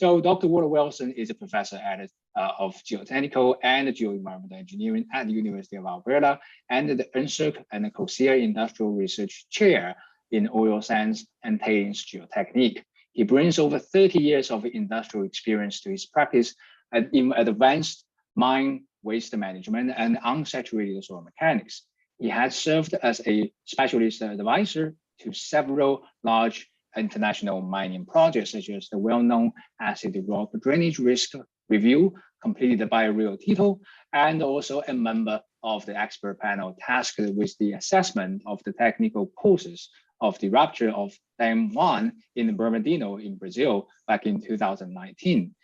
So Dr. Walter Wilson is a professor of geotechnical and geoenvironmental engineering at the University of Alberta and the NSERC and the COSIA Industrial Research Chair in Oil Sands and Tailings Geotechnique. He brings over 30 years of industrial experience to his practice in advanced mine waste management and unsaturated soil mechanics. He has served as a specialist advisor to several large international mining projects, such as the well-known acid rock drainage risk review completed by Rio Tinto, and also a member of the expert panel tasked with the assessment of the technical causes of the rupture of Dam 1 in Brumadinho in Brazil back in 2019.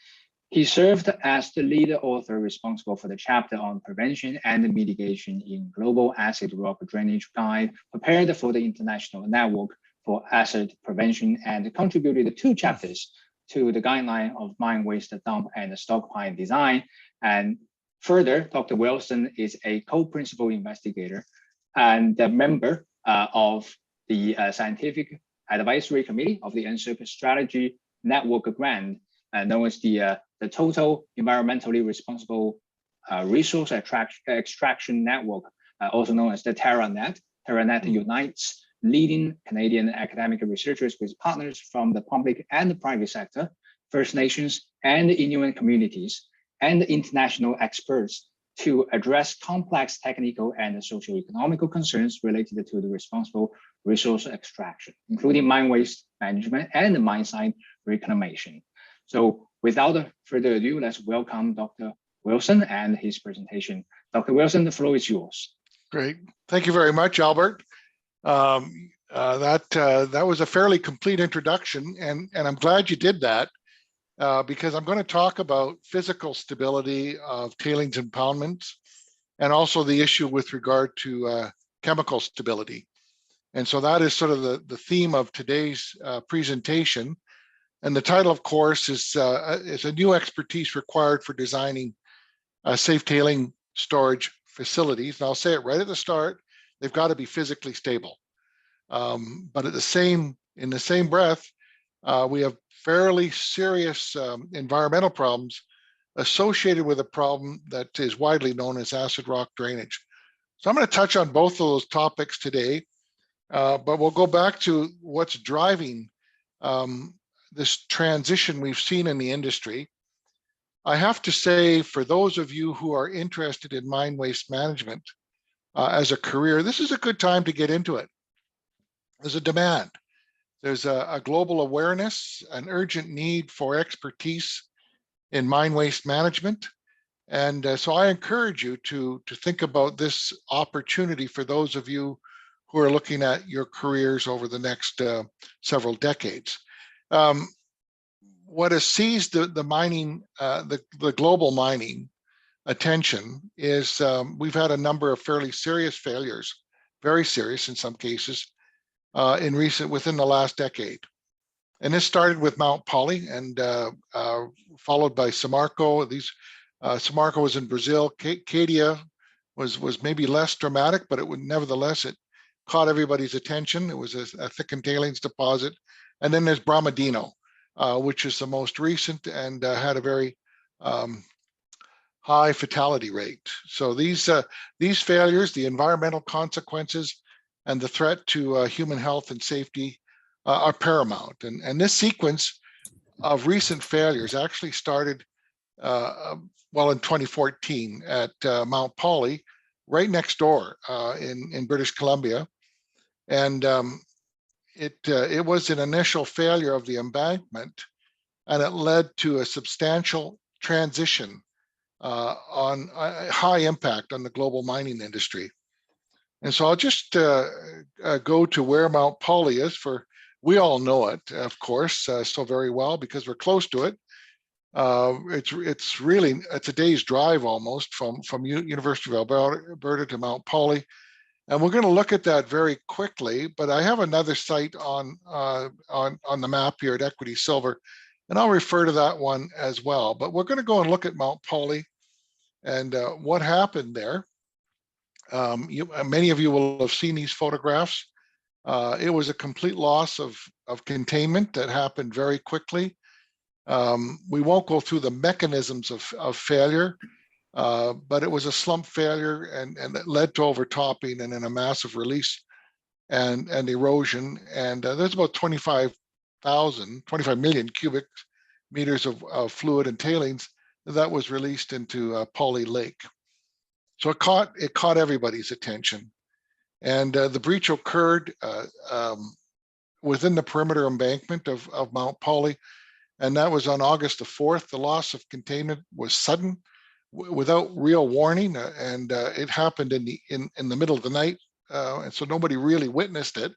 He served as the lead author responsible for the chapter on prevention and mitigation in Global Acid Rock Drainage Guide, prepared for the International Network for Acid Prevention, and contributed 2 chapters to the guideline of mine waste dump and stockpile design. And further, Dr. Wilson is a co-principal investigator and a member of the Scientific Advisory Committee of the NSERC Strategy Network Grant, known as the Total Environmentally Responsible Resource Extraction Network, also known as the TerraNet. TerraNet unites leading Canadian academic researchers with partners from the public and the private sector, First Nations and Inuit communities, and international experts to address complex technical and socio-economical concerns related to the responsible resource extraction, including mine waste management and mine site reclamation. So without further ado, let's welcome Dr. Wilson and his presentation. Dr. Wilson, the floor is yours. Great. Thank you very much, Albert. That was a fairly complete introduction, and I'm glad you did that because I'm going to talk about physical stability of tailings impoundments and also the issue with regard to chemical stability. And so that is sort of the theme of today's presentation. And the title, of course, is a new expertise required for designing safe tailing storage facilities. And I'll say it right at the start, they've got to be physically stable. But in the same breath, we have fairly serious environmental problems associated with a problem that is widely known as acid rock drainage. So I'm going to touch on both of those topics today, but we'll go back to what's driving this transition we've seen in the industry. I have to say, for those of you who are interested in mine waste management as a career, this is a good time to get into it. There's a demand. There's a global awareness, an urgent need for expertise in mine waste management. And so I encourage you to think about this opportunity for those of you who are looking at your careers over the next several decades. What has seized the mining, the global mining attention is we've had a number of fairly serious failures, very serious in some cases, within the last decade. And this started with Mount Polley and followed by Samarco. Samarco was in Brazil. Cadia was maybe less dramatic, but nevertheless, it caught everybody's attention. It was a thickened tailings deposit. And then there's Brumadinho, which is the most recent and had a very high fatality rate. So these failures, the environmental consequences, and the threat to human health and safety are paramount. And this sequence of recent failures actually started in 2014 at Mount Polley, right next door in British Columbia. And it was an initial failure of the embankment, and it led to a substantial transition on a high impact on the global mining industry. And so I'll just go to where Mount Polley is. We all know it, of course, so very well because we're close to it. It's a day's drive almost from University of Alberta to Mount Polley. And we're going to look at that very quickly, but I have another site on the map here at Equity Silver, and I'll refer to that one as well. But we're going to go and look at Mount Polley and what happened there. Many of you will have seen these photographs. It was a complete loss of containment that happened very quickly. We won't go through the mechanisms of failure, but it was a slump failure, and it led to overtopping and then a massive release and erosion. And there's about 25 million cubic meters of fluid and tailings that was released into Polley Lake. So it caught everybody's attention. And the breach occurred within the perimeter embankment of Mount Polley. And that was on August the 4th. The loss of containment was sudden, without real warning. And it happened in the middle of the night. And so nobody really witnessed it.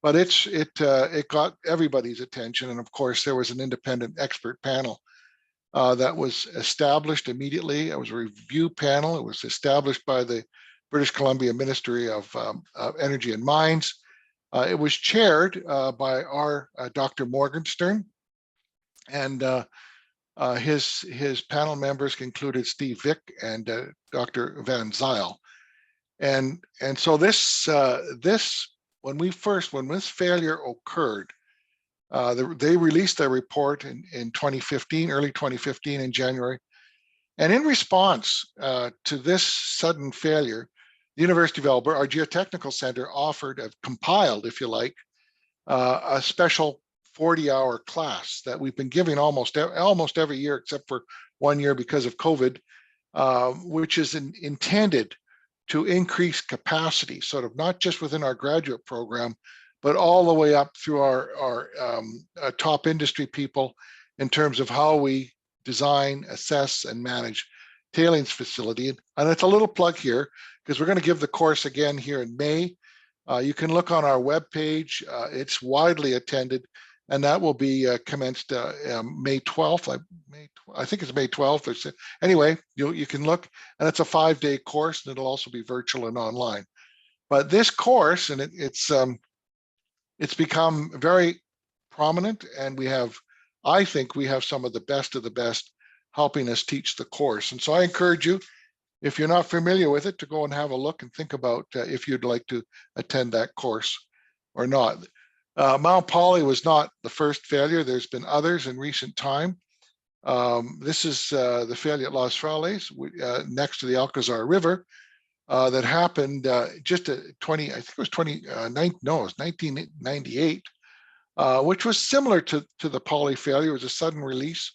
But it got everybody's attention. And of course, there was an independent expert panel that was established immediately. It was a review panel. It was established by the British Columbia Ministry of Energy and Mines. It was chaired by our Dr. Morgenstern, and his panel members included Steve Vick and Dr. Van Zyl. And so when this failure occurred, they released their report in 2015, early 2015 in January. And in response to this sudden failure, the University of Alberta, our Geotechnical Center, compiled, if you like, a special 40-hour class that we've been giving almost every year, except for 1 year because of COVID, which is intended to increase capacity, sort of not just within our graduate program, but all the way up through our top industry people in terms of how we design, assess, and manage tailings facility. And it's a little plug here, because we're going to give the course again here in May. You can look on our webpage. It's widely attended, and that will be commenced May 12th. I think it's May 12th. Anyway, you can look, and it's a 5-day course, and it'll also be virtual and online. But this course, and it's become very prominent, and I think we have some of the best helping us teach the course. And so I encourage you, if you're not familiar with it, to go and have a look and think about if you'd like to attend that course or not. Mount Polley was not the first failure. There's been others in recent time. This is the failure at Los Frailes, next to the Alcazar River, that happened just I think it was 1998, which was similar to the Polley failure. It was a sudden release,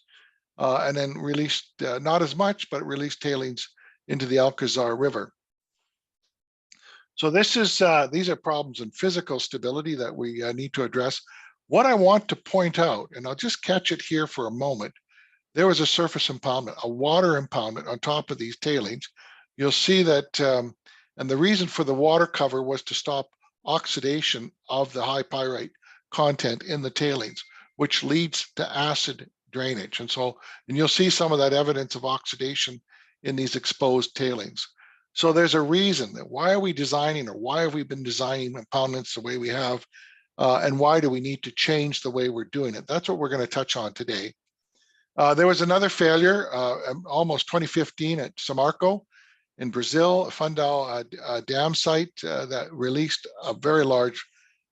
and then released not as much, but released tailings into the Alcazar River. So these are problems in physical stability that we need to address. What I want to point out, and I'll just catch it here for a moment, there was a surface impoundment, a water impoundment on top of these tailings. You'll see that, and the reason for the water cover was to stop oxidation of the high pyrite content in the tailings, which leads to acid drainage. And you'll see some of that evidence of oxidation in these exposed tailings. So there's a reason that why are we designing, or why have we been designing impoundments the way we have, and why do we need to change the way we're doing it? That's what we're going to touch on today. There was another failure, almost 2015 at Samarco in Brazil, a Fundão dam site that released a very large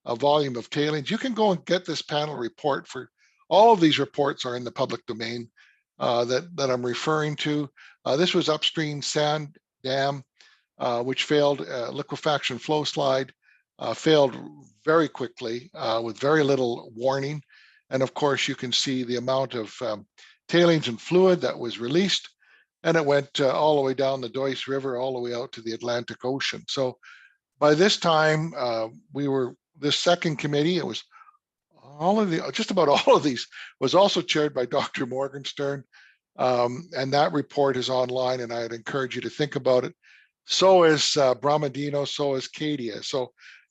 volume of tailings. You can go and get this panel report. For all of these reports are in the public domain that I'm referring to. This was upstream sand dam, which failed, liquefaction flow slide, failed very quickly with very little warning. And of course, you can see the amount of tailings and fluid that was released, and it went all the way down the Dois River, all the way out to the Atlantic Ocean. So by this time, this second committee, it was just about all of these was also chaired by Dr. Morgenstern. And that report is online, and I'd encourage you to think about it. So is Bramadino, so is Cadia.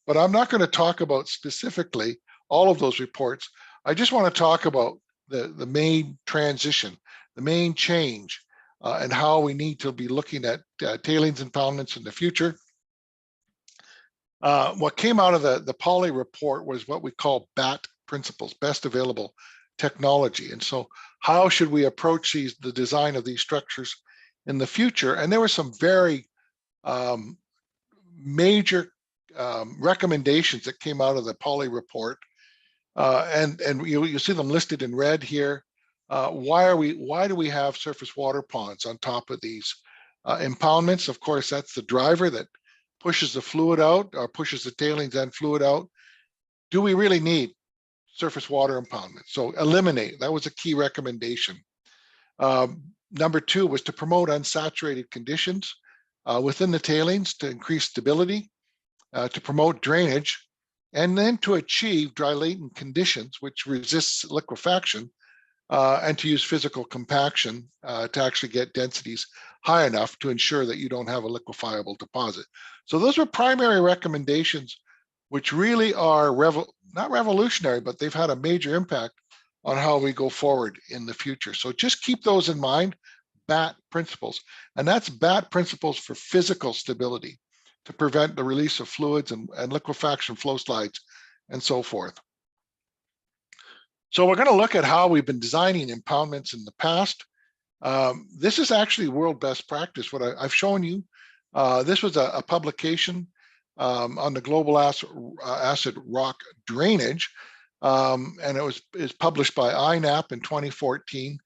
But I'm not going to talk about specifically all of those reports. I just want to talk about the main transition, the main change, and how we need to be looking at tailings impoundments in the future. What came out of the Polley report was what we call BAT principles, best available technology. And so how should we approach the design of these structures in the future? And there were some very major recommendations that came out of the Polley report. And you see them listed in red here. Why do we have surface water ponds on top of these impoundments? Of course, that's the driver that pushes the fluid out, or pushes the tailings and fluid out. Do we really need surface water impoundment? So eliminate, that was a key recommendation. Number 2 was to promote unsaturated conditions within the tailings to increase stability, to promote drainage, and then to achieve dry latent conditions, which resists liquefaction, and to use physical compaction to actually get densities high enough to ensure that you don't have a liquefiable deposit. So those were primary recommendations, which really are not revolutionary, but they've had a major impact on how we go forward in the future. So just keep those in mind, BAT principles. And that's BAT principles for physical stability, to prevent the release of fluids and liquefaction flow slides and so forth. So we're going to look at how we've been designing impoundments in the past. This is actually world best practice. What I've shown you, this was a publication on the global acid rock drainage, and it's published by INAP in 2014.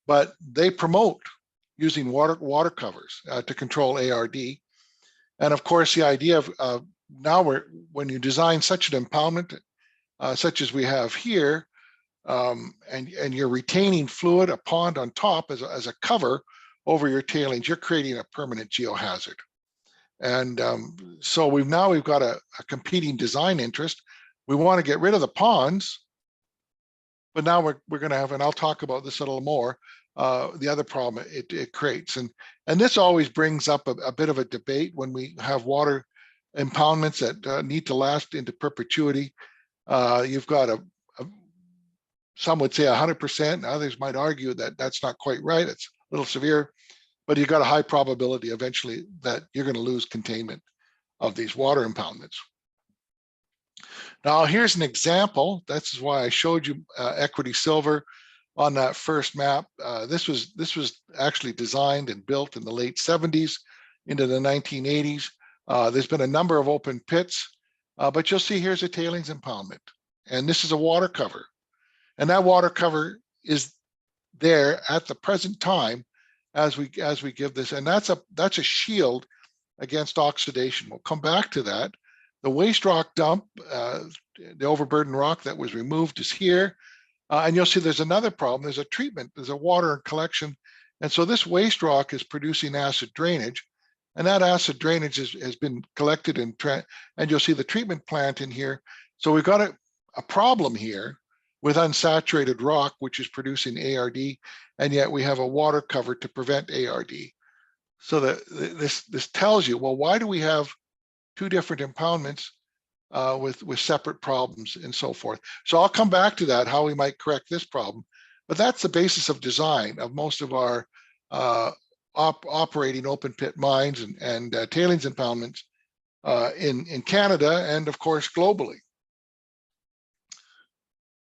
But they promote using water covers to control ARD. And of course, the idea of now when you design such an impoundment, such as we have here, and you're retaining fluid, a pond on top as a cover over your tailings, you're creating a permanent geohazard. And so we've got a competing design interest. We want to get rid of the ponds, but now we're going to have, and I'll talk about this a little more, the other problem it creates. And this always brings up a bit of a debate when we have water impoundments that need to last into perpetuity. You've got some would say 100%, others might argue that that's not quite right, it's a little severe, but you've got a high probability eventually that you're going to lose containment of these water impoundments. Now here's an example. That's why I showed you Equity Silver on that first map. This was actually designed and built in the late 70s into the 1980s. There's been a number of open pits, but you'll see here's a tailings impoundment, and this is a water cover. And that water cover is there at the present time as we give this, and that's a shield against oxidation. We'll come back to that. The waste rock dump, the overburdened rock that was removed is here, and you'll see there's another problem. There's a treatment. There's a water collection, and so this waste rock is producing acid drainage, and that acid drainage has been collected and you'll see the treatment plant in here. So we've got a problem here with unsaturated rock, which is producing ARD, and yet we have a water cover to prevent ARD. So this tells you, well, why do we have two different impoundments with separate problems and so forth? So I'll come back to that, how we might correct this problem, but that's the basis of design of most of our operating open pit mines and tailings impoundments in Canada and of course globally.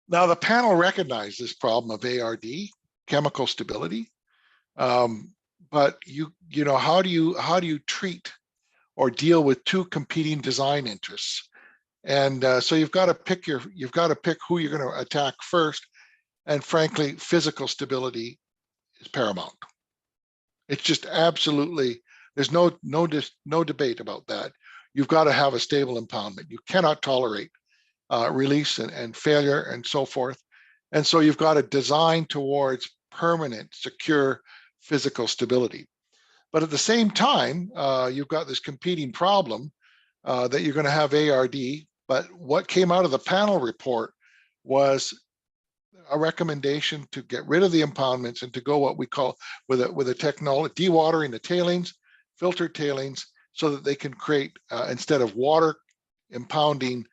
Now the panel recognized this problem of ARD, chemical stability, but you know how do you treat or deal with two competing design interests? And so you've got to pick who you're going to attack first, and frankly, physical stability is paramount. It's just absolutely, there's no debate about that. You've got to have a stable impoundment. You cannot tolerate release and failure and so forth. And so you've got to design towards permanent, secure physical stability. But at the same time, you've got this competing problem that you're going to have ARD. But what came out of the panel report was a recommendation to get rid of the impoundments and to go what we call with a technology, dewatering the tailings, filtered tailings, so that they can create, instead of water impounding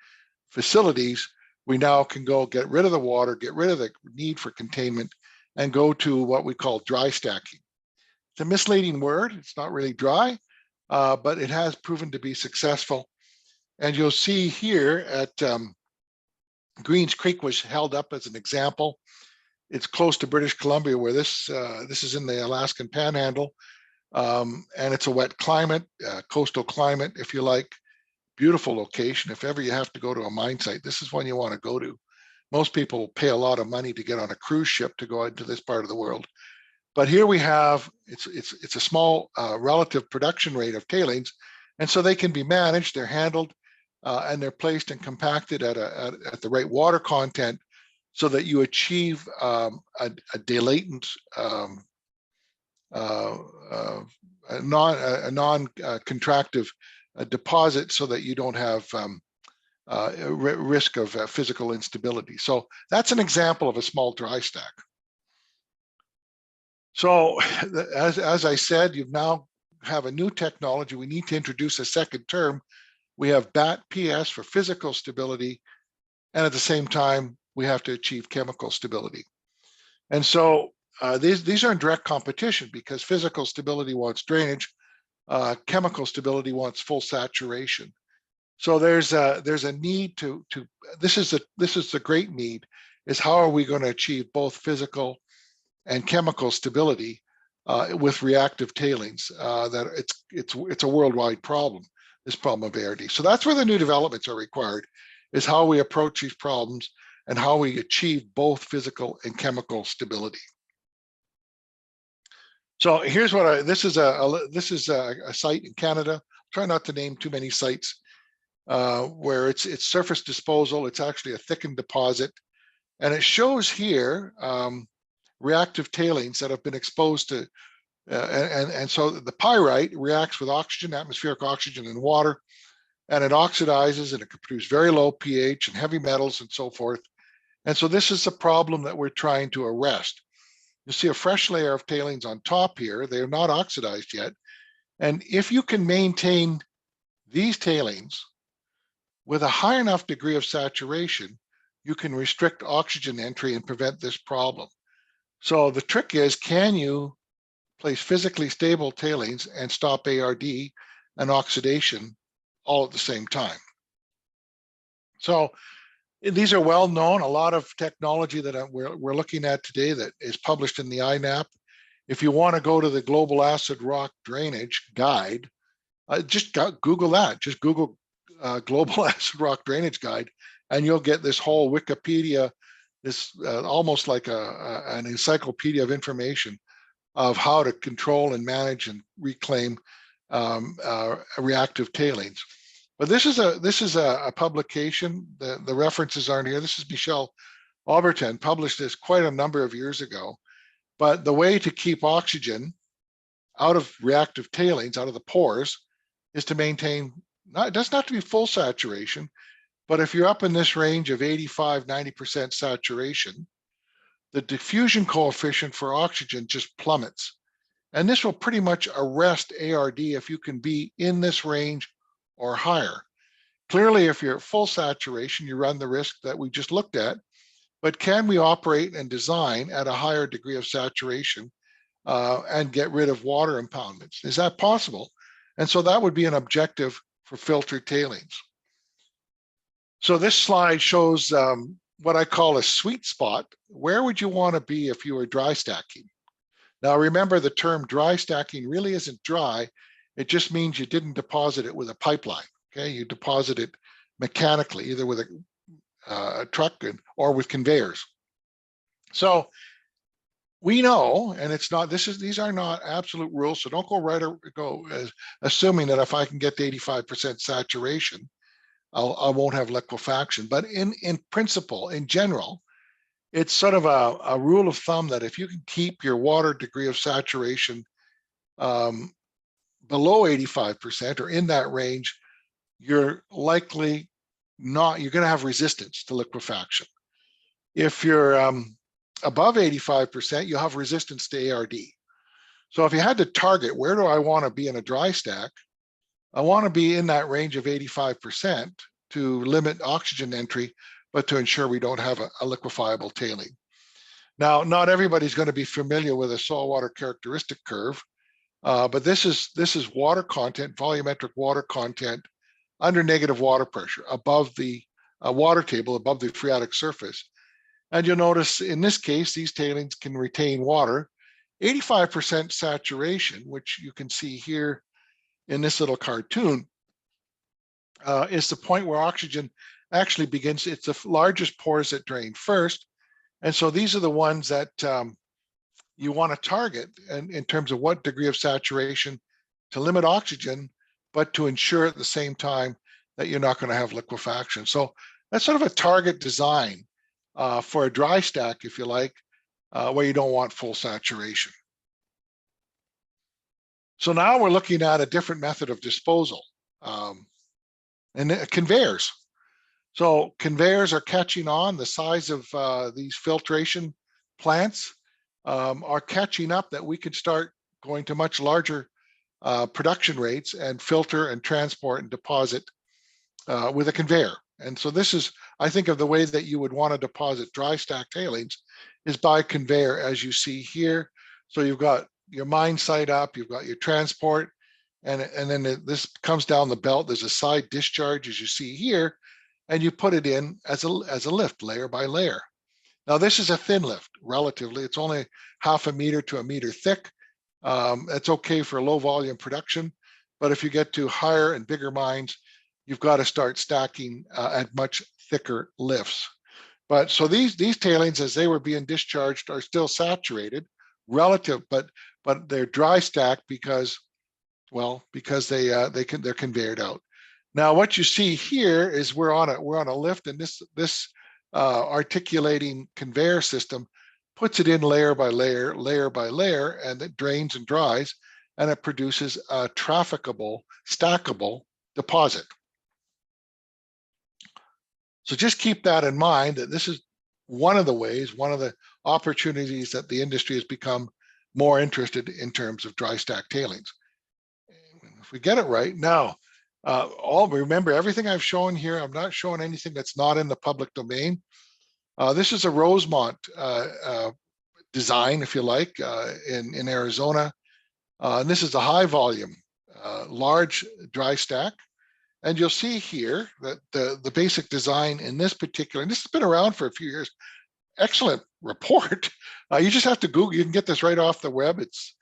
facilities, we now can go get rid of the water, get rid of the need for containment, and go to what we call dry stacking. It's a misleading word. It's not really dry, but it has proven to be successful. And you'll see here at Greens Creek was held up as an example. It's close to British Columbia, where this is in the Alaskan Panhandle, and it's a wet climate, coastal climate, if you like. Beautiful location. If ever you have to go to a mine site, this is one you want to go to. Most people pay a lot of money to get on a cruise ship to go into this part of the world. But here we have, it's a small relative production rate of tailings, and so they can be managed, they're handled, and they're placed and compacted at the right water content so that you achieve a delatant, a non-contractive deposit so that you don't have risk of physical instability. So that's an example of a small dry stack. So as I said, you now have a new technology. We need to introduce a second term. We have BAT-PS for physical stability, and at the same time, we have to achieve chemical stability. And so these are in direct competition because physical stability wants drainage, chemical stability wants full saturation. So there's a need to this is the great need, is how are we going to achieve both physical and chemical stability with reactive tailings? That it's a worldwide problem, this problem of ARD. So that's where the new developments are required, is how we approach these problems and how we achieve both physical and chemical stability. So here's what this is a site in Canada. Try not to name too many sites where it's surface disposal. It's actually a thickened deposit, and it shows here reactive tailings that have been exposed to, and so the pyrite reacts with oxygen, atmospheric oxygen and water, and it oxidizes, and it can produce very low pH and heavy metals and so forth. And so this is a problem that we're trying to arrest. You see a fresh layer of tailings on top here. They're not oxidized yet. And if you can maintain these tailings with a high enough degree of saturation, you can restrict oxygen entry and prevent this problem. So the trick is, can you place physically stable tailings and stop ARD and oxidation all at the same time? So these are well known. A lot of technology that we're looking at today that is published in the INAP. If you want to go to the Global Acid Rock Drainage Guide, just Google that. Just Google Global Acid Rock Drainage Guide, and you'll get this whole Wikipedia, this almost like an encyclopedia of information of how to control and manage and reclaim reactive tailings. But this is a publication. The references aren't here. This is Michel Aubertin, published this quite a number of years ago. But the way to keep oxygen out of reactive tailings, out of the pores, is to maintain, it doesn't have to be full saturation, but if you're up in this range of 85, 90% saturation, the diffusion coefficient for oxygen just plummets. And this will pretty much arrest ARD if you can be in this range or higher. Clearly, if you're at full saturation, you run the risk that we just looked at, but can we operate and design at a higher degree of saturation and get rid of water impoundments? Is that possible? And so that would be an objective for filtered tailings. So this slide shows what I call a sweet spot. Where would you want to be if you were dry stacking? Now remember, the term dry stacking really isn't dry. It just means you didn't deposit it with a pipeline. Okay, you deposit it mechanically, either with a truck or with conveyors. So we know, and it's not, these are not absolute rules, so don't go assuming that if I can get to 85% saturation, I won't have liquefaction. But in principle, in general, it's sort of a rule of thumb that if you can keep your water degree of saturation below 85% or in that range, you're likely not, you're going to have resistance to liquefaction. If you're above 85%, you'll have resistance to ARD. So if you had to target, where do I want to be in a dry stack? I want to be in that range of 85% to limit oxygen entry, but to ensure we don't have a liquefiable tailing. Now, not everybody's going to be familiar with a saltwater characteristic curve, but this is water content, volumetric water content under negative water pressure, above the water table, above the phreatic surface. And you'll notice in this case, these tailings can retain water. 85% saturation, which you can see here in this little cartoon, is the point where oxygen actually begins, it's the largest pores that drain first. And so these are the ones that you want to target in terms of what degree of saturation to limit oxygen, but to ensure at the same time that you're not going to have liquefaction. So that's sort of a target design for a dry stack, if you like, where you don't want full saturation. So now we're looking at a different method of disposal, and conveyors. So conveyors are catching on. The size of these filtration plants are catching up, that we could start going to much larger production rates and filter and transport and deposit with a conveyor. And so this is, I think, of the way that you would want to deposit dry stack tailings is by conveyor, as you see here. So you've got your mine site up, you've got your transport, and then this comes down the belt. There's a side discharge, as you see here, and you put it in as a lift, layer by layer. Now this is a thin lift, relatively. It's only 0.5 meter to 1 meter thick. It's okay for low volume production, but if you get to higher and bigger mines, you've got to start stacking at much thicker lifts. But so these tailings, as they were being discharged, are still saturated, relative, but they're dry stacked because, well, because they're conveyed out. Now what you see here is we're on a lift, and this articulating conveyor system puts it in layer by layer, layer by layer, and it drains and dries, and it produces a trafficable, stackable deposit. So just keep that in mind, that this is one of the ways, one of the opportunities that the industry has become more interested in terms of dry stack tailings. If we get it right now, remember everything I've shown here. I'm not showing anything that's not in the public domain. This is a Rosemont design, if you like, in Arizona. And this is a high volume, large dry stack. And you'll see here that the basic design in this particular, and this has been around for a few years, excellent report. You just have to Google, you can get this right off the web. It's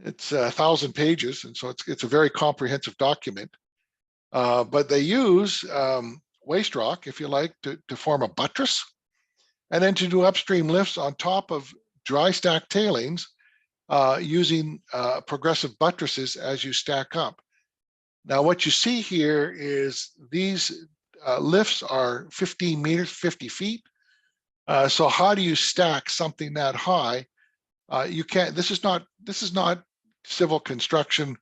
1,000 pages, and so it's a very comprehensive document. But they use waste rock, if you like, to form a buttress, and then to do upstream lifts on top of dry stack tailings using progressive buttresses as you stack up. Now, what you see here is these lifts are 15 meters, 50 feet. So how do you stack something that high? You can't. This is not civil construction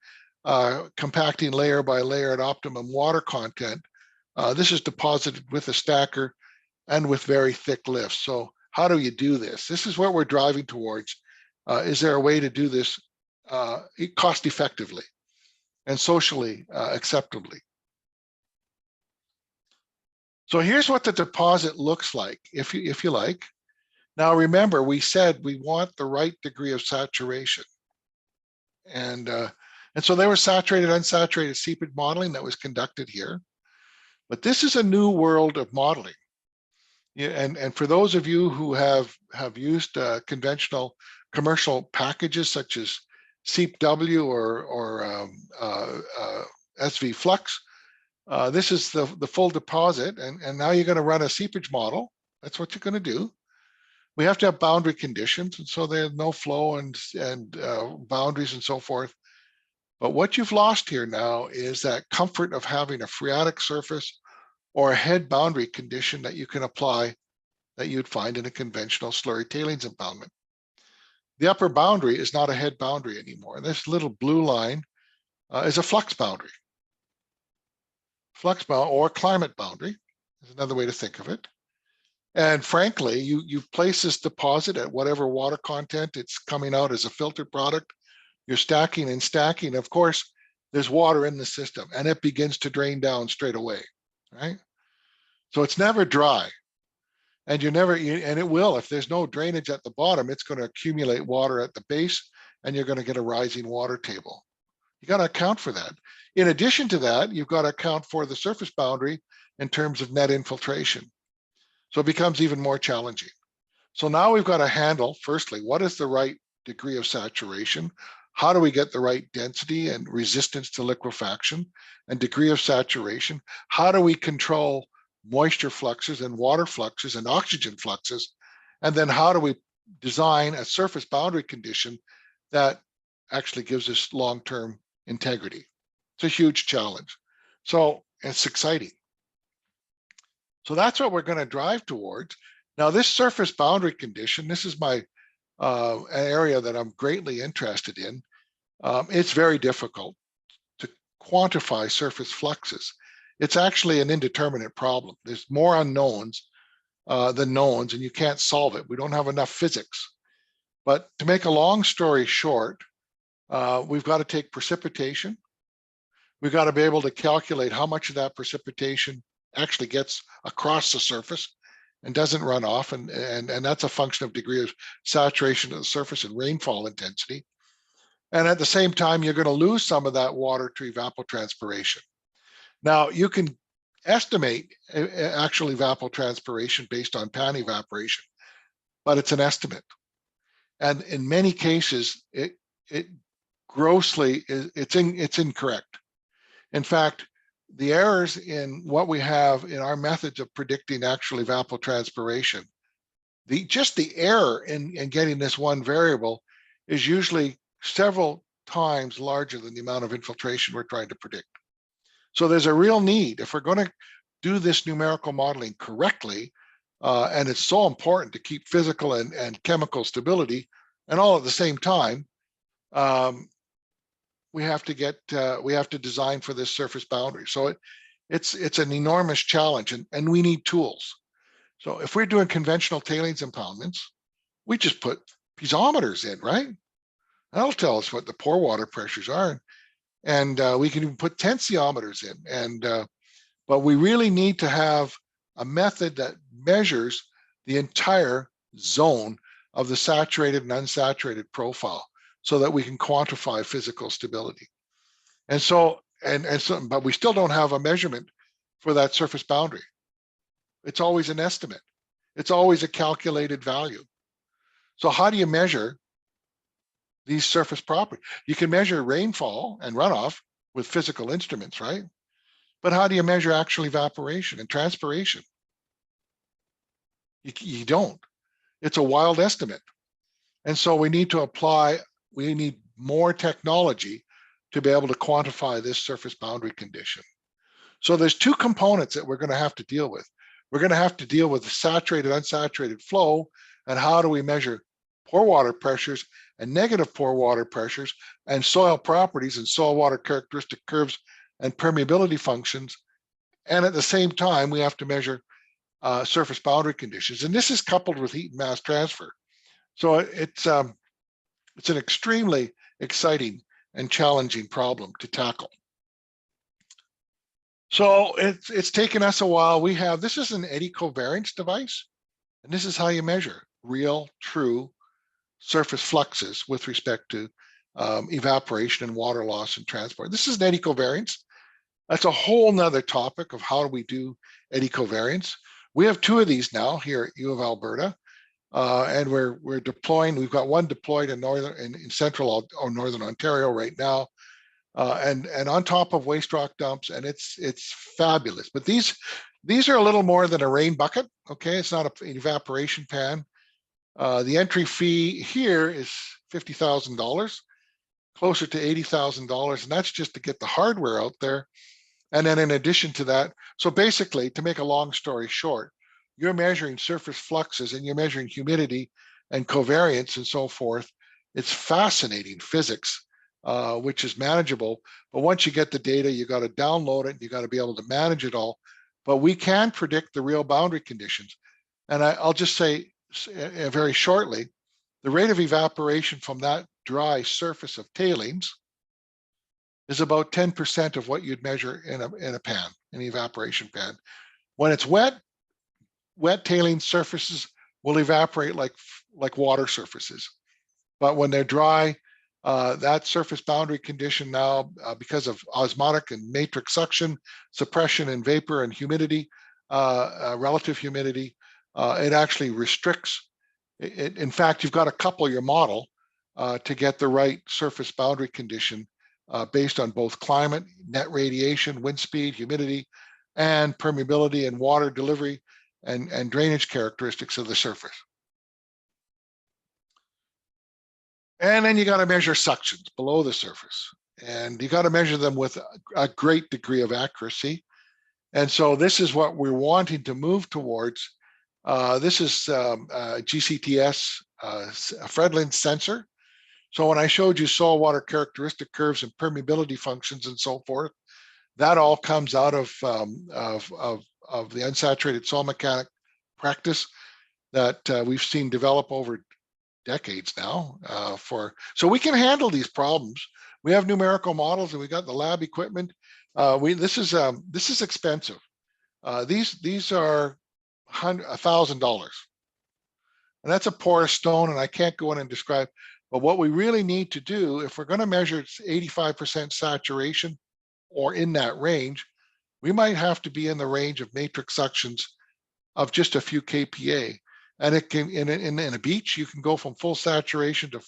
compacting layer by layer at optimum water content. This is deposited with a stacker and with very thick lifts. So how do you do this? This is what we're driving towards. Is there a way to do this cost effectively and socially acceptably? So here's what the deposit looks like, if you like. Now remember, we said we want the right degree of saturation, and so there was saturated, unsaturated seepage modeling that was conducted here. But this is a new world of modeling. Yeah, and for those of you who have used conventional commercial packages such as SEEPW or SV Flux, this is the full deposit, and now you're going to run a seepage model. That's what you're going to do. We have to have boundary conditions, and so there's no flow and boundaries and so forth. But what you've lost here now is that comfort of having a phreatic surface or a head boundary condition that you can apply that you'd find in a conventional slurry tailings impoundment. The upper boundary is not a head boundary anymore. This little blue line is a flux boundary. Flux boundary or climate boundary is another way to think of it. And frankly, you place this deposit at whatever water content it's coming out as a filtered product. You're stacking and stacking. Of course, there's water in the system, and it begins to drain down straight away, right? So it's never dry, and and it will. If there's no drainage at the bottom, it's going to accumulate water at the base, and you're going to get a rising water table. You got to account for that. In addition to that, you've got to account for the surface boundary in terms of net infiltration. So it becomes even more challenging. So now we've got to handle, firstly, what is the right degree of saturation? How do we get the right density and resistance to liquefaction and degree of saturation? How do we control moisture fluxes and water fluxes and oxygen fluxes. And then how do we design a surface boundary condition that actually gives us long-term integrity? It's a huge challenge. So it's exciting. So that's what we're going to drive towards. Now, this surface boundary condition, this is my an area that I'm greatly interested in. It's very difficult to quantify surface fluxes. It's actually an indeterminate problem. There's more unknowns than knowns, and you can't solve it. We don't have enough physics. But to make a long story short, we've got to take precipitation. We've got to be able to calculate how much of that precipitation actually gets across the surface and doesn't run off. And that's a function of degree of saturation of the surface and rainfall intensity. And at the same time, you're going to lose some of that water to evapotranspiration. Now, you can estimate actual evapotranspiration based on pan evaporation, but it's an estimate. And in many cases, it grossly it's incorrect. In fact, the errors in what we have in our methods of predicting actual evapotranspiration, just the error in getting this one variable is usually several times larger than the amount of infiltration we're trying to predict. So there's a real need, if we're going to do this numerical modeling correctly, and it's so important to keep physical and chemical stability, and all at the same time, we have to design for this surface boundary. So it's an enormous challenge, and we need tools. So if we're doing conventional tailings impoundments, we just put piezometers in, right? That'll tell us what the pore water pressures are, and we can even put tensiometers in. But we really need to have a method that measures the entire zone of the saturated and unsaturated profile, so that we can quantify physical stability. And so, but we still don't have a measurement for that surface boundary. It's always an estimate. It's always a calculated value. So how do you measure these surface properties? You can measure rainfall and runoff with physical instruments, right? But how do you measure actual evaporation and transpiration? You don't. It's a wild estimate. And so we need more technology to be able to quantify this surface boundary condition. So there's two components that we're going to have to deal with. We're going to have to deal with the saturated, unsaturated flow, and how do we measure pore water pressures and negative pore water pressures and soil properties and soil water characteristic curves and permeability functions. And at the same time, we have to measure surface boundary conditions. And this is coupled with heat and mass transfer. So it's an extremely exciting and challenging problem to tackle. So it's taken us a while. This is an eddy covariance device, and this is how you measure real, true surface fluxes with respect to evaporation and water loss and transport. This is an eddy covariance. That's a whole nother topic of how do we do eddy covariance. We have two of these now here at U of Alberta. And we're deploying. We've got one deployed in central or northern Ontario right now, and on top of waste rock dumps, and it's fabulous. But these are a little more than a rain bucket. Okay, it's not an evaporation pan. The entry fee here is $50,000, closer to $80,000, and that's just to get the hardware out there. And then in addition to that, so basically, to make a long story short, you're measuring surface fluxes and you're measuring humidity and covariance and so forth. It's fascinating physics, which is manageable. But once you get the data, you got to download it. You got to be able to manage it all. But we can predict the real boundary conditions. And I'll just say very shortly, the rate of evaporation from that dry surface of tailings is about 10% of what you'd measure in a pan, an evaporation pan. When it's wet tailings surfaces will evaporate like water surfaces. But when they're dry, that surface boundary condition now, because of osmotic and matrix suction, suppression and vapor and humidity, relative humidity, it actually restricts. In fact, you've got to couple your model to get the right surface boundary condition based on both climate, net radiation, wind speed, humidity, and permeability and water delivery and drainage characteristics of the surface. And then you got to measure suctions below the surface, and you got to measure them with a great degree of accuracy. And so this is what we're wanting to move towards. This is GCTS Fredlin sensor. So when I showed you soil water characteristic curves and permeability functions and so forth, that all comes out of the unsaturated soil mechanic practice that we've seen develop over decades now. So we can handle these problems. We have numerical models and we got the lab equipment. This is expensive. These are $1,000, and that's a porous stone, and I can't go in and describe. But what we really need to do, if we're going to measure 85% saturation or in that range, we might have to be in the range of matrix suctions of just a few kPa. And it can, in a beach, you can go from full saturation to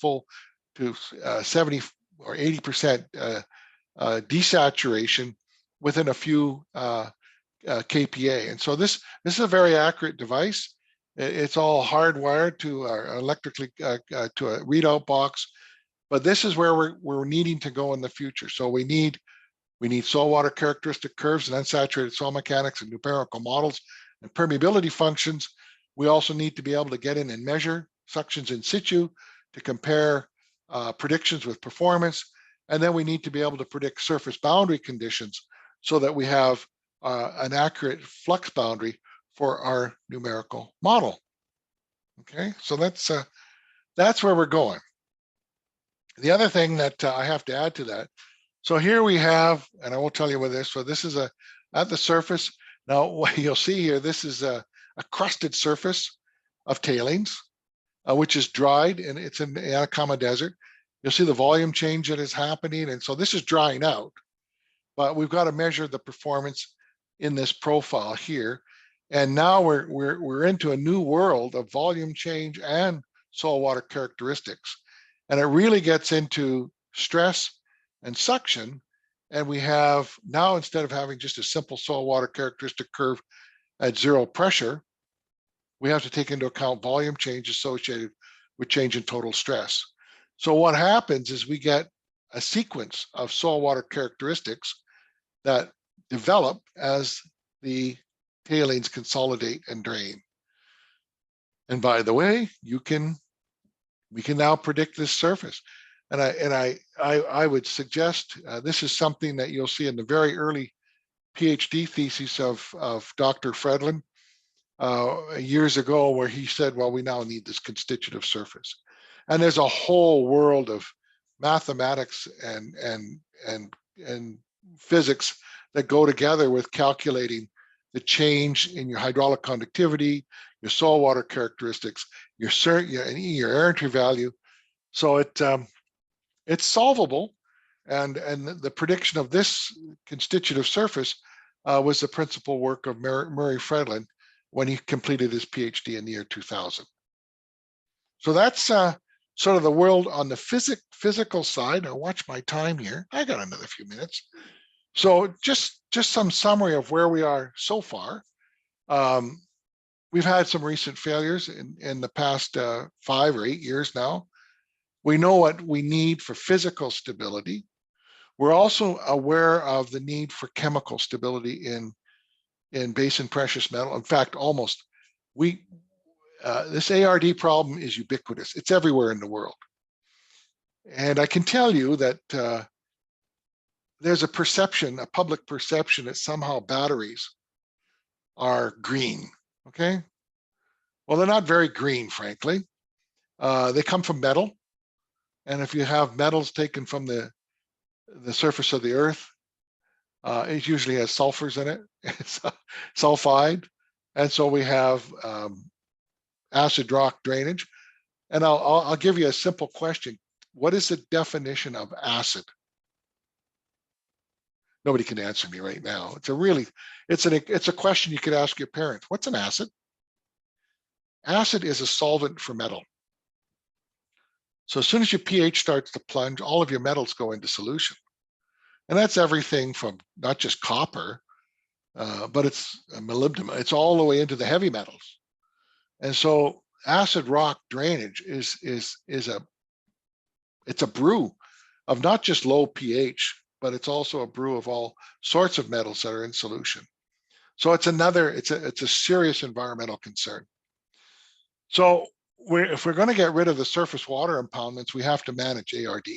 70 or 80% desaturation within a few kPa. And so this is a very accurate device. It's all hardwired to electrically to a readout box, but this is where we're needing to go in the future. So we need soil water characteristic curves and unsaturated soil mechanics and numerical models and permeability functions. We also need to be able to get in and measure suctions in situ to compare predictions with performance. And then we need to be able to predict surface boundary conditions so that we have an accurate flux boundary for our numerical model. Okay, so that's where we're going. The other thing that I have to add to that, so here we have, and I won't tell you what this, so this is at the surface. Now what you'll see here, this is a crusted surface of tailings, which is dried, and it's in the Atacama Desert. You'll see the volume change that is happening, and so this is drying out, but we've got to measure the performance in this profile here. And now we're into a new world of volume change and soil water characteristics. And it really gets into stress and suction. And we have now, instead of having just a simple soil water characteristic curve at zero pressure, we have to take into account volume change associated with change in total stress. So what happens is we get a sequence of soil water characteristics that develop as the tailings consolidate and drain. And by the way, we can now predict this surface. And I would suggest this is something that you'll see in the very early PhD thesis of Dr. Fredlin years ago, where he said, well, we now need this constitutive surface. And there's a whole world of mathematics and physics that go together with calculating the change in your hydraulic conductivity, your soil water characteristics, your air entry value. So it's solvable, and the prediction of this constitutive surface was the principal work of Murray Fredlin when he completed his PhD in the year 2000. So that's sort of the world on the physical side. I'll watch my time here. I got another few minutes. So just some summary of where we are so far. We've had some recent failures in the past 5 or 8 years now. We know what we need for physical stability. We're also aware of the need for chemical stability in base and precious metal. In fact, almost this ARD problem is ubiquitous. It's everywhere in the world. And I can tell you that there's a perception, a public perception, that somehow batteries are green, okay? Well, they're not very green, frankly. They come from metal. And if you have metals taken from the surface of the earth, it usually has sulfurs in it, it's sulfide. And so we have acid rock drainage. And I'll give you a simple question. What is the definition of acid? Nobody can answer me right now. It's a question you could ask your parents. What's an acid? Acid is a solvent for metal. So as soon as your pH starts to plunge, all of your metals go into solution. And that's everything from not just copper, but it's molybdenum. It's all the way into the heavy metals. And so acid rock drainage it's a brew of not just low pH, but it's also a brew of all sorts of metals that are in solution. So it's a serious environmental concern. So if we're going to get rid of the surface water impoundments, we have to manage ARD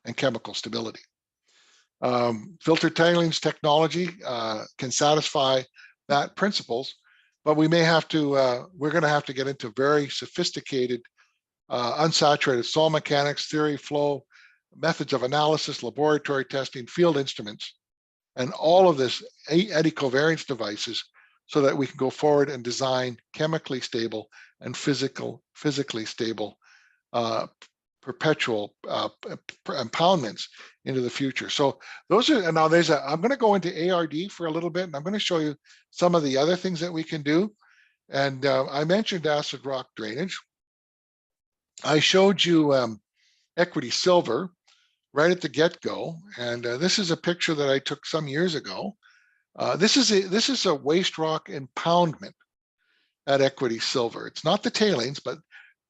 and chemical stability. Filter tailings technology can satisfy that principles, but we may have to, we're going to have to get into very sophisticated unsaturated soil mechanics, theory, flow, methods of analysis, laboratory testing, field instruments, and all of this eddy covariance devices so that we can go forward and design chemically stable and physically stable perpetual impoundments into the future. So those are, and now I'm going to go into ARD for a little bit, and I'm going to show you some of the other things that we can do. And I mentioned acid rock drainage. I showed you equity silver right at the get-go, and this is a picture that I took some years ago. This is a waste rock impoundment at equity silver. It's not the tailings, but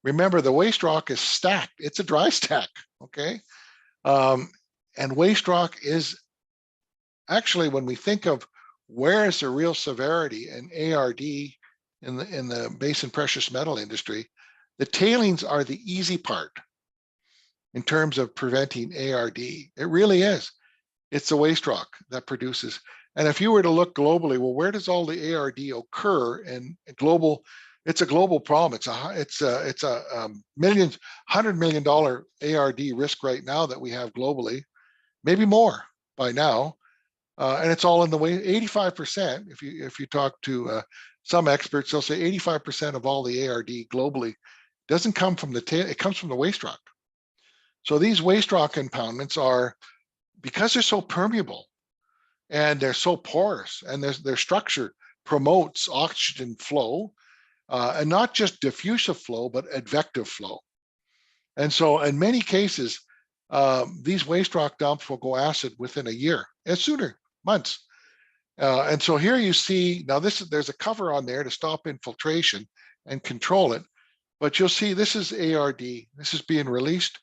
remember the waste rock is stacked. It's a dry stack, okay? And waste rock is actually, when we think of where is the real severity in ARD in the base and precious metal industry, the tailings are the easy part in terms of preventing ARD. It really is. It's the waste rock that produces. And if you were to look globally, well, where does all the ARD occur in global? It's a global problem. It's a $100 million ARD risk right now that we have globally, maybe more by now. And it's all in the way. 85%. If you talk to some experts, they'll say 85% of all the ARD globally doesn't come from the tail. It comes from the waste rock. So these waste rock impoundments are, because they're so permeable and they're so porous, and their structure promotes oxygen flow, and not just diffusive flow, but advective flow. And so in many cases, these waste rock dumps will go acid within a year, and sooner, months. And so here you see, now there's a cover on there to stop infiltration and control it, but you'll see this is ARD. This is being released.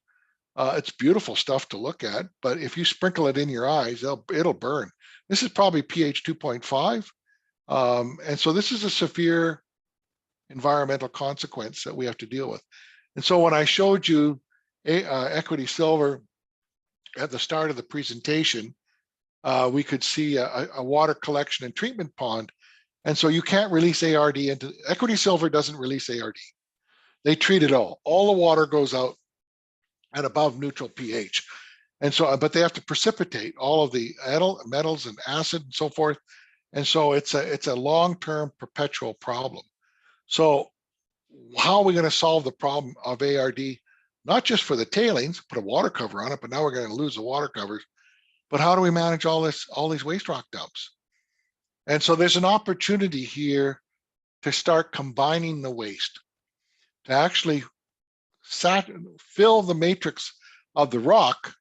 It's beautiful stuff to look at, but if you sprinkle it in your eyes, it'll burn. This is probably pH 2.5. And so this is a severe environmental consequence that we have to deal with. And so when I showed you equity silver at the start of the presentation, we could see a water collection and treatment pond. And so you can't release ARD into, equity silver doesn't release ARD. They treat it all. All the water goes out at above neutral pH. And so, but they have to precipitate all of the metals and acid and so forth. And so it's a long-term perpetual problem. So how are we going to solve the problem of ARD? Not just for the tailings, put a water cover on it, but now we're going to lose the water covers. But how do we manage all these waste rock dumps? And so there's an opportunity here to start combining the waste, to actually fill the matrix of the rock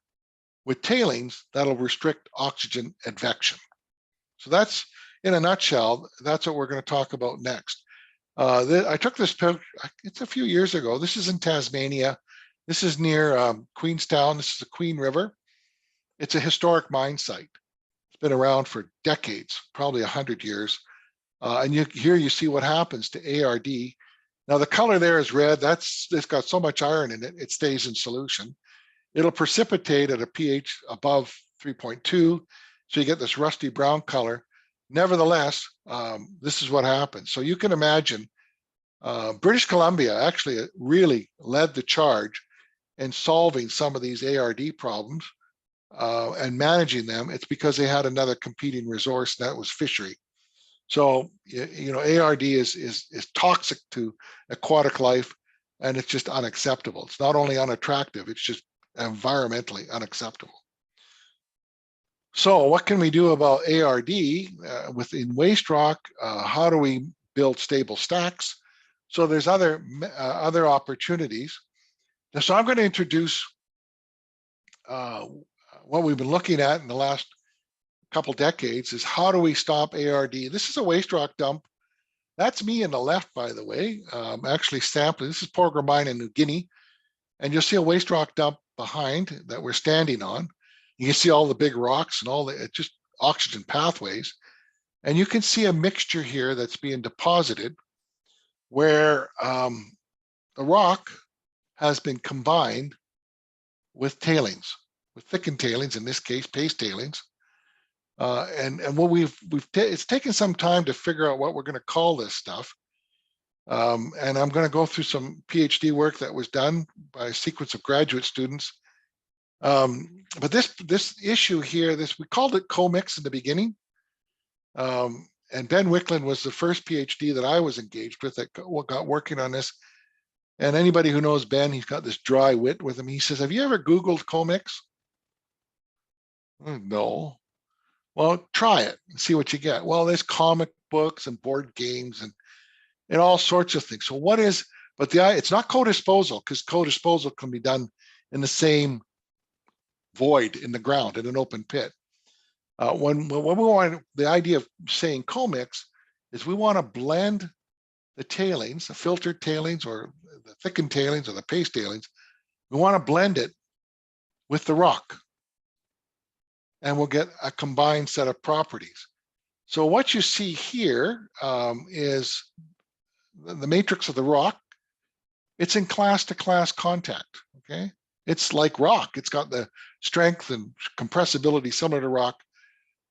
with tailings that'll restrict oxygen advection. So that's, in a nutshell, that's what we're going to talk about next. I took this picture, it's a few years ago. This is in Tasmania. This is near Queenstown. This is the Queen River. It's a historic mine site. It's been around for decades, probably 100 years. And here you see what happens to ARD. Now the color there is red. It's got so much iron in it, it stays in solution. It'll precipitate at a pH above 3.2. So you get this rusty brown color. Nevertheless, this is what happens. So you can imagine British Columbia actually really led the charge in solving some of these ARD problems and managing them. It's because they had another competing resource, and that was fishery. So, you know, ARD is toxic to aquatic life, and it's just unacceptable. It's not only unattractive, it's just environmentally unacceptable. So what can we do about ARD within waste rock? How do we build stable stacks? So there's other opportunities. So I'm going to introduce what we've been looking at in the last couple decades is how do we stop ARD? This is a waste rock dump. That's me in the left, by the way, actually sampling. This is Porgera Mine in New Guinea. And you'll see a waste rock dump behind that we're standing on. You can see all the big rocks and all the just oxygen pathways. And you can see a mixture here that's being deposited where the rock has been combined with tailings, with thickened tailings, in this case, paste tailings. And what it's taken some time to figure out what we're going to call this stuff. And I'm going to go through some PhD work that was done by a sequence of graduate students. But this issue here, we called it co-mix in the beginning. And Ben Wicklund was the first PhD that I was engaged with that got working on this. And anybody who knows Ben, he's got this dry wit with him. He says, have you ever Googled co-mix? No. Well, try it and see what you get. Well, there's comic books and board games and all sorts of things. So what is, but it's not co-disposal, because co-disposal can be done in the same void in the ground in an open pit. When we want, the idea of saying co-mix is we want to blend the tailings, the filtered tailings or the thickened tailings or the paste tailings. We want to blend it with the rock, and we'll get a combined set of properties. So what you see here is the matrix of the rock. It's in class-to-class contact, okay? It's like rock. It's got the strength and compressibility similar to rock.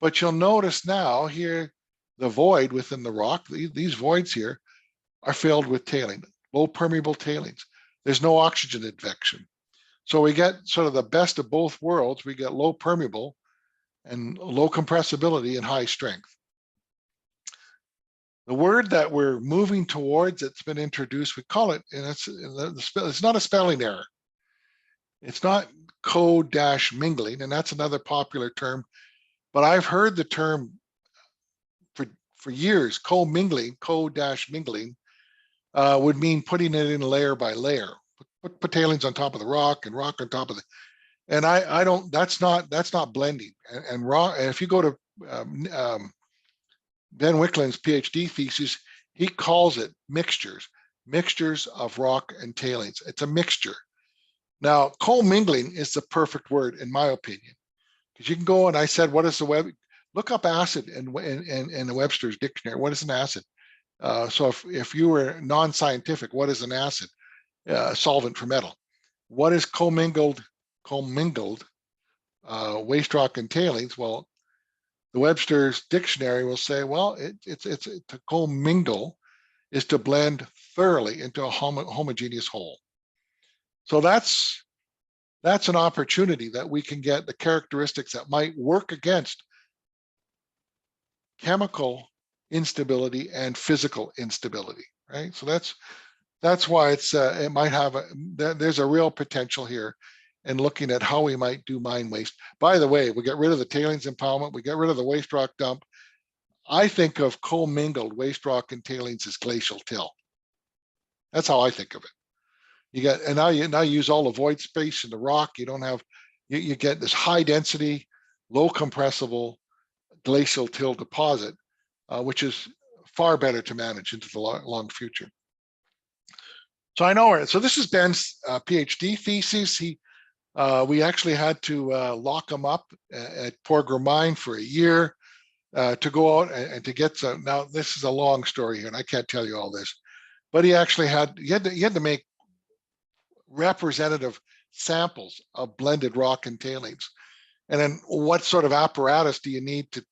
But you'll notice now here, the void within the rock, these voids here are filled with tailing, low permeable tailings. There's no oxygen advection. So we get sort of the best of both worlds. We get low permeable and low compressibility and high strength. The word that we're moving towards, it's been introduced, we call it, and it's not a spelling error. It's not co-mingling, and that's another popular term. But I've heard the term for years, co-mingling, co-mingling would mean putting it in layer by layer. Put tailings on top of the rock and rock on top of the, and I don't, that's not blending. And rock, and if you go to Ben Wicklund's PhD thesis, he calls it mixtures of rock and tailings. It's a mixture. Now, co-mingling is the perfect word in my opinion. Because you can go, and I said, what is the web? Look up acid in the Webster's dictionary. What is an acid? So if you were non-scientific, what is an acid? Solvent for metal. What is co-mingled waste rock and tailings? Well, the Webster's dictionary will say, well, to co-mingle is to blend thoroughly into a homogeneous whole. So that's an opportunity that we can get the characteristics that might work against chemical instability and physical instability, right? So that's why it might have there's a real potential here in looking at how we might do mine waste. By the way, we get rid of the tailings impoundment, we get rid of the waste rock dump. I think of co-mingled waste rock and tailings as glacial till. That's how I think of it. You get, and now you use all the void space in the rock. You don't have, you get this high density, low compressible glacial till deposit, which is far better to manage into the long future. So I know, so this is Ben's PhD thesis. We actually had to lock him up at Porgera Mine for a year to go out and to get some. Now this is a long story here, and I can't tell you all this, but he actually had to make representative samples of blended rock and tailings. And then what sort of apparatus do you need to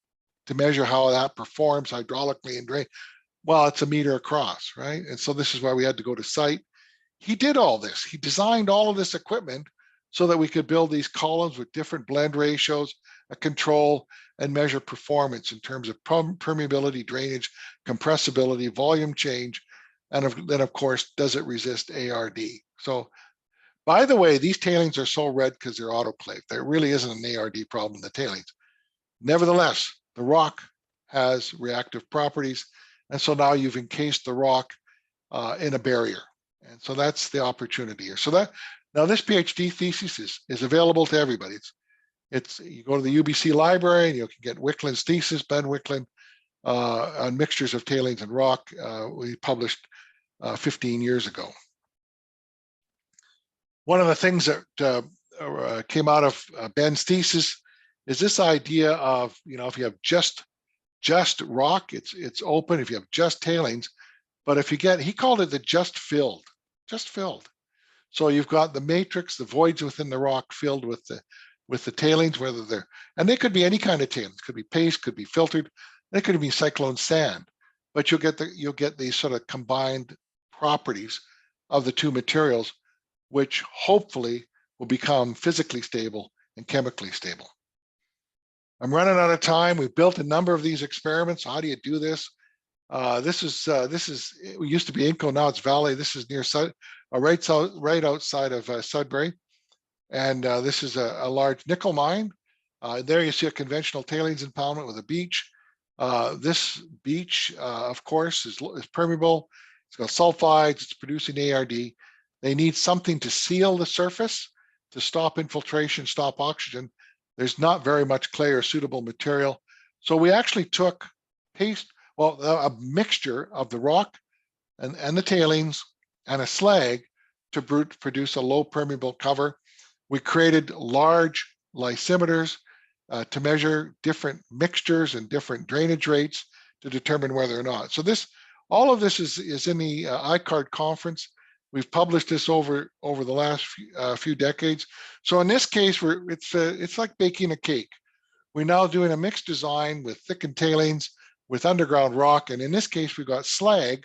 measure how that performs hydraulically and drain? Well, it's a meter across, right? And so this is why we had to go to site. He did all this. He designed all of this equipment so that we could build these columns with different blend ratios, a control, and measure performance in terms of permeability, drainage, compressibility, volume change, and then of course, does it resist ARD? So, by the way, these tailings are so red because they're autoclaved. There really isn't an ARD problem in the tailings. Nevertheless, the rock has reactive properties. And so now you've encased the rock in a barrier. And so that's the opportunity here. So now this PhD thesis is available to everybody. You go to the UBC library and you can get Wickland's thesis, Ben Wickland, on mixtures of tailings and rock. We published 15 years ago. One of the things that came out of Ben's thesis is this idea of, if you have just rock, it's open. If you have just tailings, but if you get, he called it the just filled. So you've got the matrix, the voids within the rock filled with the tailings, whether they're, and they could be any kind of tailings, could be paste, could be filtered, they could be cyclone sand, but you'll get these sort of combined properties of the two materials, which hopefully will become physically stable and chemically stable. I'm running out of time. We've built a number of these experiments. How do you do this? This is it used to be Inco, now it's Valley. This is near right outside of Sudbury, and this is a large nickel mine. There you see a conventional tailings impoundment with a beach. This beach, of course, is permeable. It's got sulfides. It's producing ARD. They need something to seal the surface to stop infiltration, stop oxygen. There's not very much clay or suitable material. So we actually took a mixture of the rock and the tailings and a slag to produce a low permeable cover. We created large lysimeters to measure different mixtures and different drainage rates to determine whether or not. So all of this is in the ICARD conference. We've published this over the last few decades. So in this case, it's like baking a cake. We're now doing a mixed design with thickened tailings, with underground rock, and in this case, we got slag.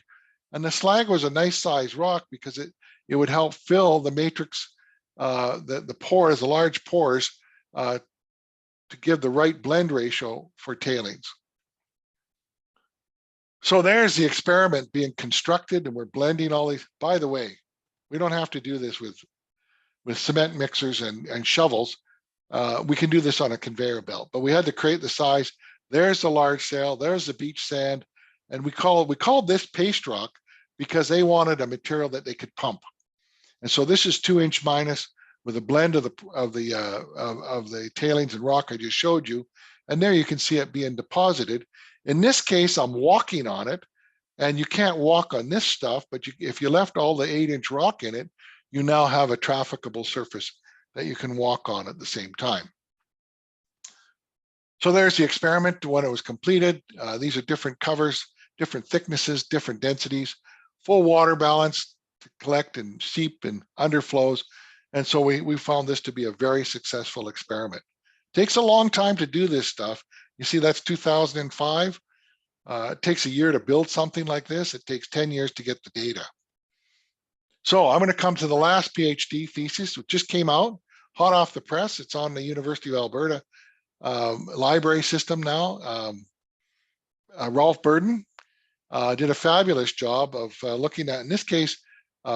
And the slag was a nice size rock because it would help fill the matrix, the pores, the large pores, to give the right blend ratio for tailings. So there's the experiment being constructed, and we're blending all these. By the way, we don't have to do this with cement mixers and shovels. We can do this on a conveyor belt, but we had to create the size. There's the large sail, there's the beach sand, and we called this paste rock because they wanted a material that they could pump. And so this is 2" minus with a blend of the tailings and rock I just showed you, and there you can see it being deposited. In this case, I'm walking on it, and you can't walk on this stuff, but if you left all the 8" rock in it, you now have a trafficable surface that you can walk on at the same time. So there's the experiment when it was completed. These are different covers, different thicknesses, different densities, full water balance to collect and seep and underflows. And so we found this to be a very successful experiment. Takes a long time to do this stuff. You see, that's 2005. It takes a year to build something like this. It takes 10 years to get the data. So I'm going to come to the last PhD thesis, which just came out, hot off the press. It's on the University of Alberta library system now. Rolf Burden did a fabulous job of looking at, in this case,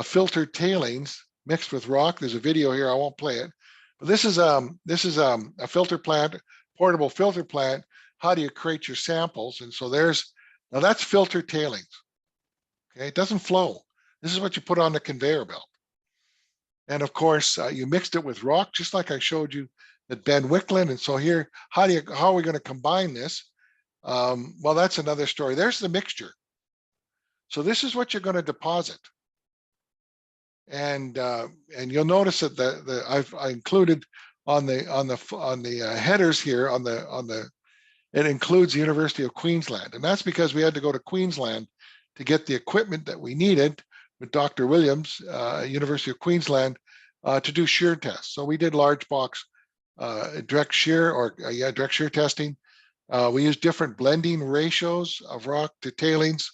filtered tailings mixed with rock. There's a video here. I won't play it. But this is a filter plant, portable filter plant. How do you create your samples? And so now that's filtered tailings. Okay, it doesn't flow. This is what you put on the conveyor belt. And of course, you mixed it with rock, just like I showed you at Ben Wickland. And so here, how are we going to combine this? Well, that's another story. There's the mixture. So this is what you're going to deposit. And you'll notice that I included on the headers here it includes the University of Queensland, and that's because we had to go to Queensland to get the equipment that we needed with Dr. Williams, University of Queensland, to do shear tests. So we did large box direct shear testing. We used different blending ratios of rock to tailings.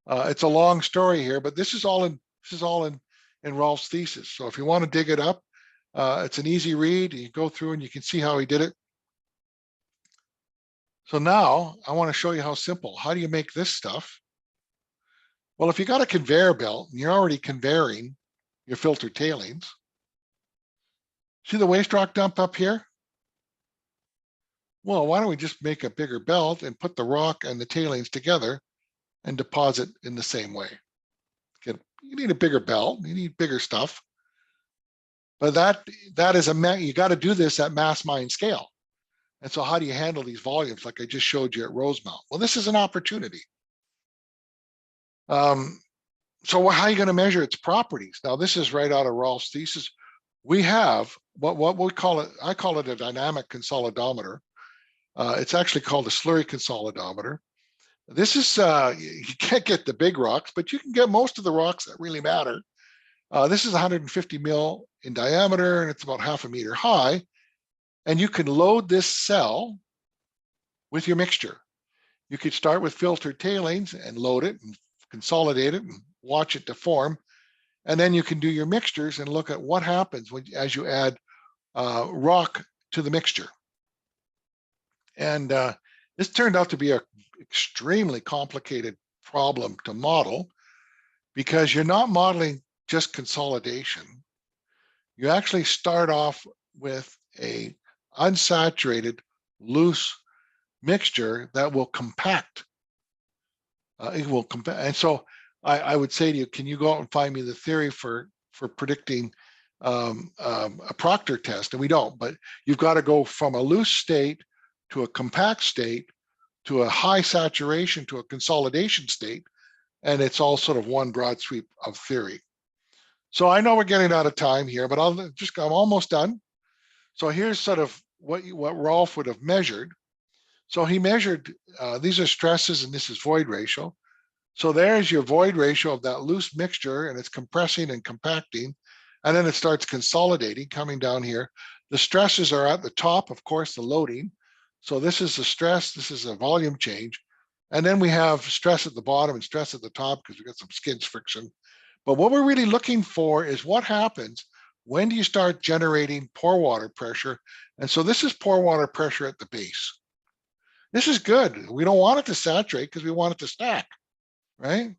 It's a long story here, but this is all in Rolf's thesis. So if you want to dig it up, it's an easy read. You go through and you can see how he did it. So now I want to show you how simple. How do you make this stuff? Well, if you got a conveyor belt and you're already conveying your filtered tailings, see the waste rock dump up here? Well, why don't we just make a bigger belt and put the rock and the tailings together and deposit in the same way? You need a bigger belt, you need bigger stuff. But that is you got to do this at mass mine scale. And so how do you handle these volumes like I just showed you at Rosemount? Well, this is an opportunity. So how are you going to measure its properties? Now, this is right out of Rolf's thesis. We have what we call it, I call it a dynamic consolidometer. It's actually called a slurry consolidometer. This is, you can't get the big rocks, but you can get most of the rocks that really matter. This is 150 mil in diameter, and it's about 0.5 meter high. And you can load this cell with your mixture. You could start with filtered tailings and load it and consolidate it and watch it deform. And then you can do your mixtures and look at what happens as you add rock to the mixture. And this turned out to be an extremely complicated problem to model, because you're not modeling just consolidation. You actually start off with a unsaturated, loose mixture that will compact. It will compact. And so I would say to you, can you go out and find me the theory for predicting a Proctor test? And we don't, but you've got to go from a loose state to a compact state to a high saturation to a consolidation state. And it's all sort of one broad sweep of theory. So I know we're getting out of time here, but I'm almost done. So here's sort of what Rolf would have measured. So he measured, these are stresses and this is void ratio. So there's your void ratio of that loose mixture, and it's compressing and compacting, and then it starts consolidating, coming down here. The stresses are at the top, of course, the loading. So this is the stress, this is a volume change. And then we have stress at the bottom and stress at the top because we got some skids friction. But what we're really looking for is what happens when do you start generating pore water pressure. And so this is pore water pressure at the base. This is good. We don't want it to saturate because we want it to stack, right?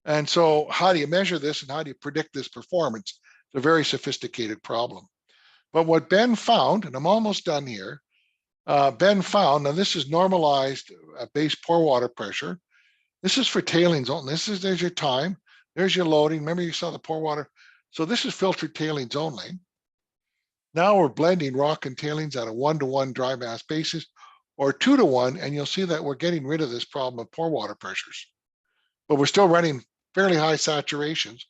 And so how do you measure this and how do you predict this performance? It's a very sophisticated problem. But what Ben found, and I'm almost done here, Ben found, now this is normalized base pore water pressure. This is for tailings only. There's your time. There's your loading. Remember you saw the pore water. So this is filtered tailings only. Now we're blending rock and tailings at a 1-to-1 dry mass basis or 2-to-1, and you'll see that we're getting rid of this problem of pore water pressures. But we're still running fairly high saturations,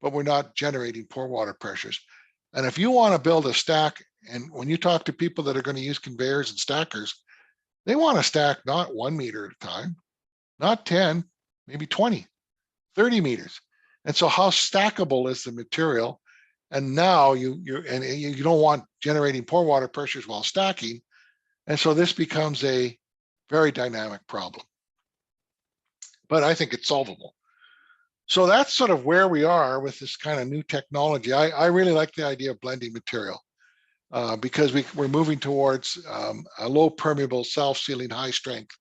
but we're not generating pore water pressures. And if you want to build a stack, and when you talk to people that are going to use conveyors and stackers, they want to stack not 1 meter at a time, not 10, maybe 20, 30 meters. And so how stackable is the material? And now you don't want generating pore water pressures while stacking. And so this becomes a very dynamic problem. But I think it's solvable. So that's sort of where we are with this kind of new technology. I really like the idea of blending material because we're moving towards a low permeable, self-sealing, high strength,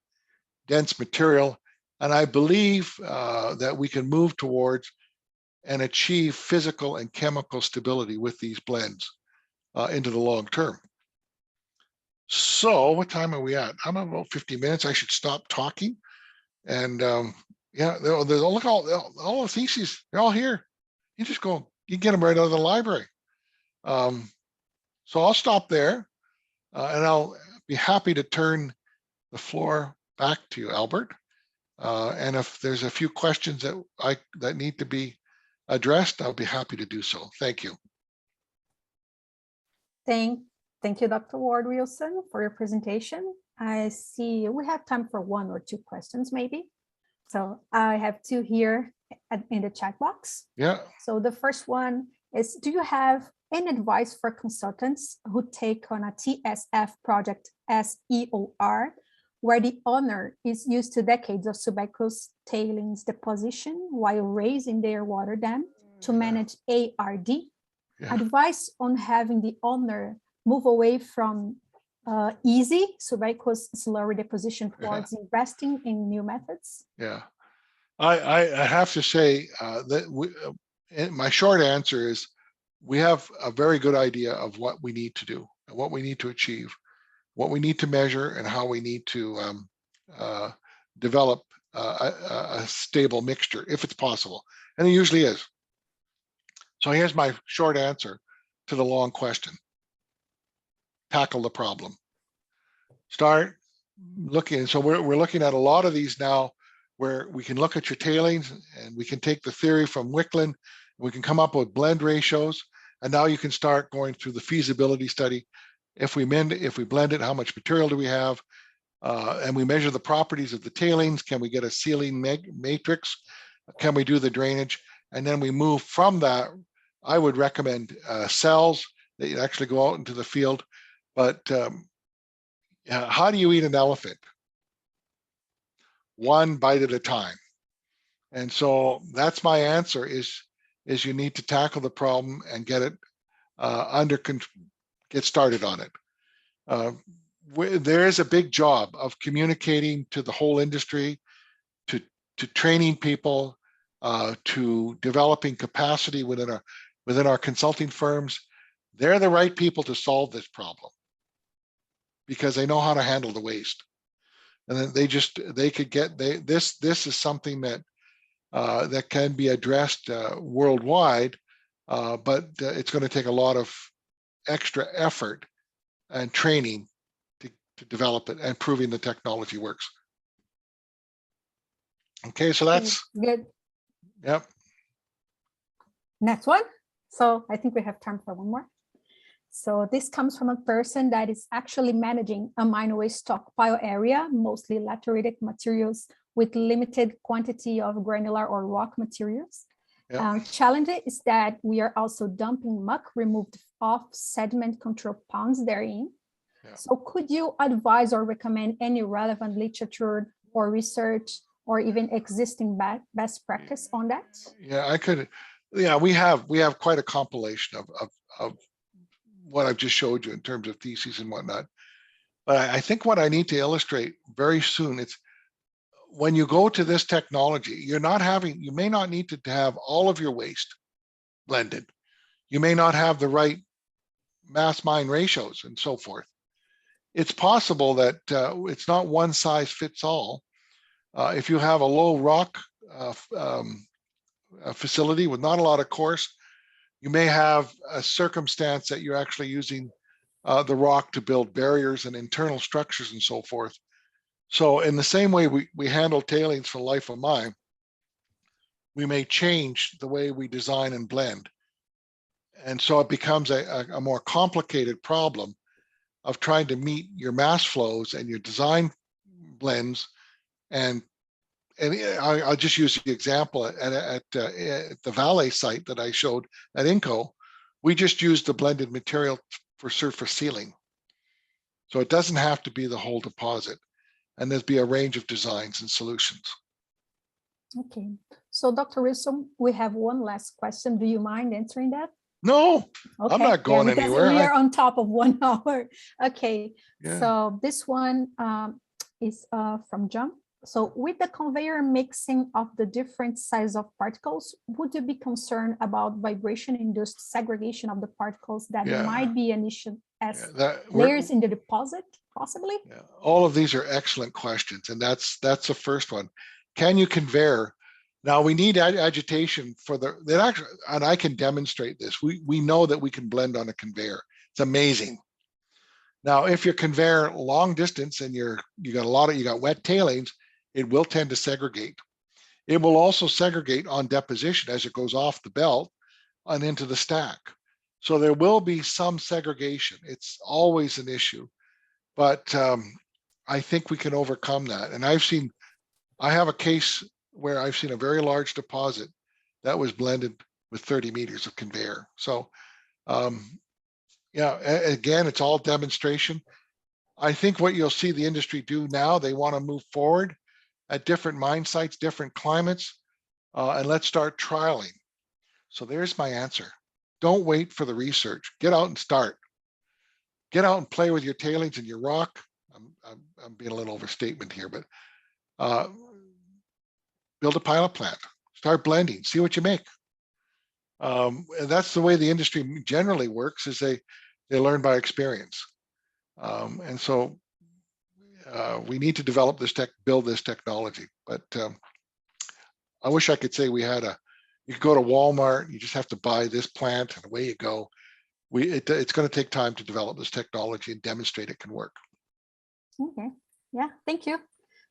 dense material. And I believe that we can move towards and achieve physical and chemical stability with these blends into the long term. So what time are we at? I'm at about 50 minutes. I should stop talking. And yeah, look, all the theses, they're all here. You just go, you get them right out of the library. So I'll stop there and I'll be happy to turn the floor back to you, Albert. And if there's a few questions that need to be addressed, I'll be happy to do so. Thank you. Thank you, Dr. Ward Wilson, for your presentation. I see we have time for 1 or 2 questions, maybe. So I have 2 here in the chat box. Yeah. So the first one is, do you have any advice for consultants who take on a TSF project as EOR, where the owner is used to decades of subaqueous tailings deposition while raising their water dam to manage ARD? Yeah. Advice on having the owner move away from easy subaqueous slurry deposition towards investing in new methods? Yeah, I have to say that my short answer is we have a very good idea of what we need to do and what we need to achieve, what we need to measure, and how we need to develop a stable mixture if it's possible, and it usually is. So here's my short answer to the long question. Tackle the problem. start looking. So we're looking at a lot of these now where we can look at your tailings and we can take the theory from Wicklund, we can come up with blend ratios, and now you can start going through the feasibility study. If we blend it, how much material do we have? And we measure the properties of the tailings. Can we get a sealing matrix? Can we do the drainage? And then we move from that. I would recommend cells that you actually go out into the field. But how do you eat an elephant? One bite at a time. And so that's my answer is you need to tackle the problem and get it under control, get started on it. There is a big job of communicating to the whole industry, to training people, to developing capacity within our consulting firms. They're the right people to solve this problem because they know how to handle the waste. And then this is something that that can be addressed worldwide, but it's going to take a lot of extra effort and training to develop it and proving the technology works. Okay, so that's good. Yep. Next one. So I think we have time for one more. So this comes from a person that is actually managing a mine waste stockpile area, mostly laterite materials with limited quantity of granular or rock materials. Yep. Challenge is that we are also dumping muck removed off sediment control ponds therein. Yeah. So could you advise or recommend any relevant literature or research or even existing best practice on that? Yeah, I could. Yeah, we have quite a compilation of what I've just showed you in terms of theses and whatnot. But I think what I need to illustrate very soon, it's when you go to this technology, you may not need to have all of your waste blended. You may not have the right mass mine ratios and so forth. It's possible that it's not one size fits all. If you have a low rock facility with not a lot of coarse, you may have a circumstance that you're actually using the rock to build barriers and internal structures and so forth. So in the same way we handle tailings for life of mine, we may change the way we design and blend. And so it becomes a more complicated problem of trying to meet your mass flows and your design blends. And I'll just use the example at the Valley site that I showed at Inco. We just used the blended material for surface sealing. So it doesn't have to be the whole deposit. And there'll be a range of designs and solutions. Okay. So Dr. Wilson, we have one last question. Do you mind answering that? No, okay. I'm not going anywhere. We are on top of 1 hour. Okay. Yeah. So this one is from John. So with the conveyor mixing of the different size of particles, would you be concerned about vibration-induced segregation of the particles that might be an issue as layers in the deposit, possibly? Yeah. All of these are excellent questions, and that's the first one. Can you conveyor? Now we need agitation for and I can demonstrate this. We know that we can blend on a conveyor. It's amazing. Now, if your conveyor long distance and you got wet tailings, it will tend to segregate. It will also segregate on deposition as it goes off the belt and into the stack. So there will be some segregation. It's always an issue, but I think we can overcome that. And I have a case where I've seen a very large deposit that was blended with 30 meters of conveyor. So yeah, again, it's all demonstration. I think what you'll see the industry do now, they want to move forward at different mine sites, different climates, and let's start trialing. So there's my answer. Don't wait for the research. Get out and start. Get out and play with your tailings and your rock. I'm being a little overstatement here, but build a pilot plant. Start blending. See what you make. And that's the way the industry generally works. Is they learn by experience. And so we need to develop build this technology. But I wish I could say you could go to Walmart, you just have to buy this plant and away you go. It's going to take time to develop this technology and demonstrate it can work. Okay, yeah, thank you.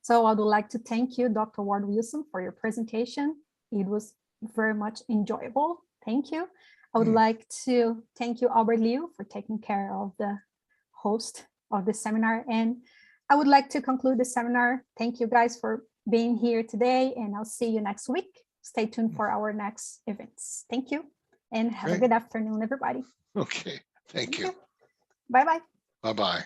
So I would like to thank you, Dr. Ward Wilson, for your presentation. It was very much enjoyable. Thank you. I would like to thank you, Albert Liu, for taking care of the host of the seminar. And I would like to conclude the seminar. Thank you guys for being here today, and I'll see you next week. Stay tuned for our next events. Thank you, and have a good afternoon, everybody. Okay, thank you. Bye-bye. Bye-bye.